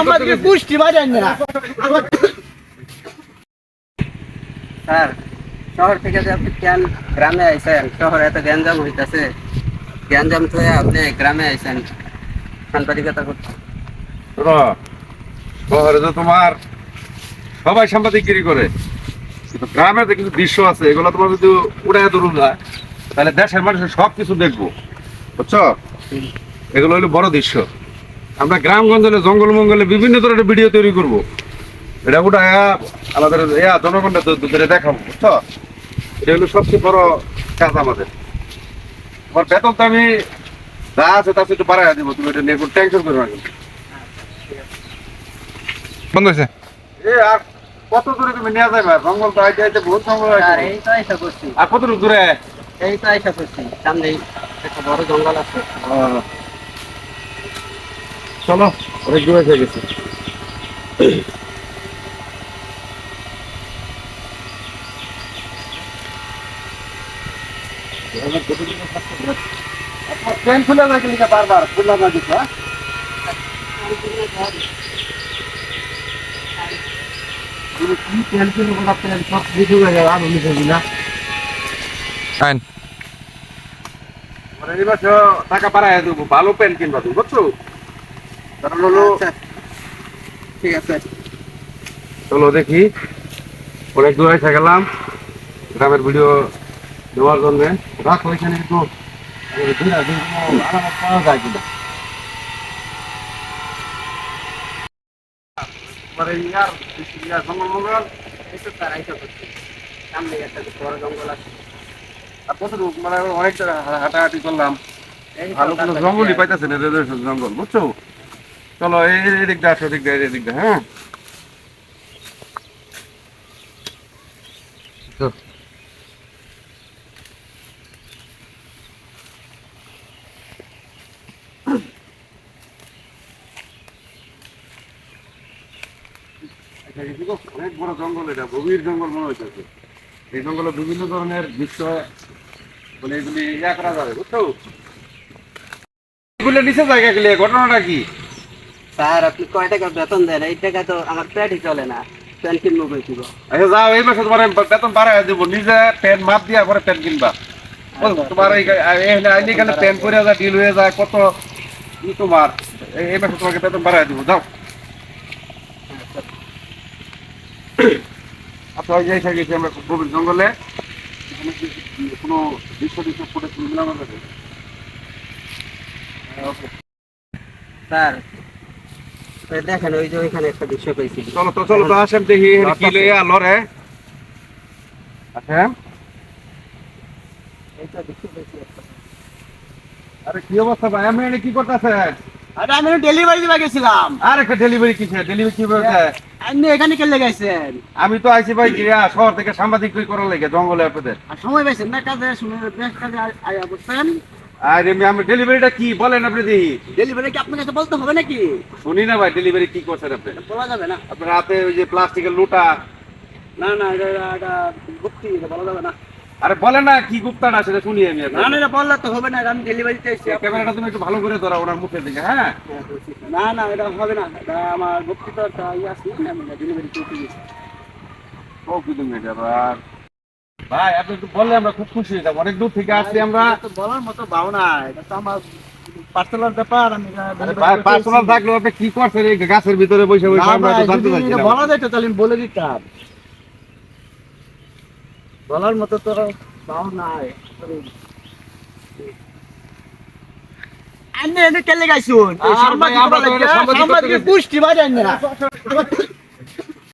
সাংবাদিকের পুষ্টি বাজান না স্যার শহর থেকে যে আপনি কেন গ্রামে আইছেন? শহরে এত গ্যাঞ্জাম হইতেছে, গ্যাঞ্জাম থেকে আপনি গ্রামে আইছেন সাংবাদিকতা করতে। শহরে তো তোমার সবাই সাংবাদিকগিরি করে, কিন্তু গ্রামে যে কিছু দৃশ্য আছে এগুলো তোমার যদি উড়াই ধরুন না, তাহলে দেশের মানুষের সব কিছু দেখবো, বুঝছো? এগুলো হলো বড় দৃশ্য। আমরা গ্রামগঞ্জে জঙ্গল মঙ্গলে বিভিন্ন ধরনের ভিডিও তৈরি করবো, এটা ওটা আমাদের জনগণটা ধরে দেখাবো, বুঝছো? এটা হলো সবচেয়ে বড় কাজ আমাদের। তোমার বেতন তো আমি যা আছে তার একটু বাড়াই দিব, তুমি এটা নিয়ে কোনো টেনশন করবে না। বন্ধ হয়েছে। আর কত দূরে তুমি নিয়ে যাবে? জঙ্গল তো আইতে আইতে বহুত জঙ্গল আছে। আর এই তো আইসা করছি, আর কত দূরে? এই তো আইসা করছি, সামনেই একটা বড় জঙ্গল আছে। চলো, অনেক দূরে হয়ে গেছে। ট্রেন খুলে যায় কিন্তু বারবার খুললাম না কিছু। কি ট্রেন খুলে সব কিছু হয়ে যাবে, আর উনি না আইন মানে এই মাসে টাকা বাড়ায় দেবো, ভালো পেন কিনবা তুমি, বুঝছো? কারণ হলো আচ্ছা, ঠিক আছে। চলো দেখি, অনেক দূর এসে গেলাম গ্রামের ভিডিও দেওয়ার জন্য। রাখো এখানে একটু আরামত পাওয়া যায় কিনা। মানে জঙ্গল মঙ্গল এই তো স্যার আইসা করছি, সামনেই একটা বড় জঙ্গল আছে। আর কতটুকু মানে অনেক হাঁটাহাঁটি করলাম, এই তো ভালো কোনো কাছাকাছি জঙ্গলই আছে। পাইতেছে না, জঙ্গল, বুঝছো? চলো এই দিকটা আসো, এদিকটা হ্যাঁ। অনেক বড় জঙ্গল, এটা গভীর জঙ্গল মনে হইতেছে। এই জঙ্গলে বিভিন্ন ধরনের দৃশ্য মানে এগুলি করা যাবে, বুঝছো? এগুলো নিচে জায়গা গেলে ঘটনাটা কি? স্যার আপনি কয় টাকা বেতন দেন? এই টাকা তো আমার পেটই চলে না, প্যান্ট কিনবো কই দিব? আচ্ছা যাও, এই মাসে তোমার বেতন বাড়াই দিব, নিজে প্যান্ট মাপ দিয়া পরে প্যান্ট কিনবা। তোমার এখানে প্যান্ট পরে যায়, ডিল হয়ে যায়, কত কি তোমার এই মাসে তোমাকে বেতন বাড়াই দিব, যাও। আচ্ছা ওই যে গেছি আমরা গভীর জঙ্গলে, এখানে কোনো দৃশ্য ফুটে তুললাম আমাদের। স্যার ওই দেখেন, ওই যে ওইখানে একটা দৃশ্য পেয়েছি। চলো তো আসেন দেখি কি লইয়া লড়ে। আসেন। এই তো দৃশ্য পেয়েছি একটা। আরে কি অবস্থা ভাই, আপনি এখানে কি করতেছেন? আরে আমি ডেলিভারি দিবা গেছিলাম। আর একটা ডেলিভারি ডেলিভারি কি বলতে? আপনি এখানে কেলে গেছেন? আমি তো আইছি ভাই শহর থেকে সাংবাদিক করার লাগে জঙ্গলে আপনাদের। আর সময় পাইছেন না কাজে, সময় বেশ কাজে আয়া বসছেন। আর আমি ডেলিভারিটা কি বলেন আপনি দেখি। ডেলিভারি কি আপনার কাছে বলতে হবে নাকি? শুনি না ভাই, ডেলিভারি কি করছেন আপনি? বলা যাবে না। আপনার হাতে ওই যে প্লাস্টিকের লোটা। না না, এটা গুপ্তি, এটা বলা যাবে না। আরে বলেন না কি গুপ্তাটা, সেটা শুনি আমি। না না, এটা বললে তো হবে না, আমি ডেলিভারিতে এসেছি। ক্যামেরাটা তুমি একটু ভালো করে ধরো ওনার মুখের দিকে, হ্যাঁ? না না, এটা হবে না, এটা আমার গুপ্তি তো একটা ইয়ে আছে না, আমি ডেলিভারি করতে গেছি। ও কি তুমি এটা আবার? ভাই আপনি একটু বললে আমরা খুব খুশি হইতাম, অনেক দূর থেকে আসছি আমরা। এটা তো বলার মতো ভাবনা, এটা তো আমার পার্সোনাল ব্যাপার। আমি পার্সোনাল থাকলে আপনি কি করছেন এই গাছের ভিতরে বসে বসে, আমরা তো জানতে চাইছিলাম। বলা যেত তাহলে আমি বলে দিতাম। বলার মতো তো ভাবনা আমি এনে কেলে গাইছুন? আমরা সাংবাদিক পুষ্টি বাজান না।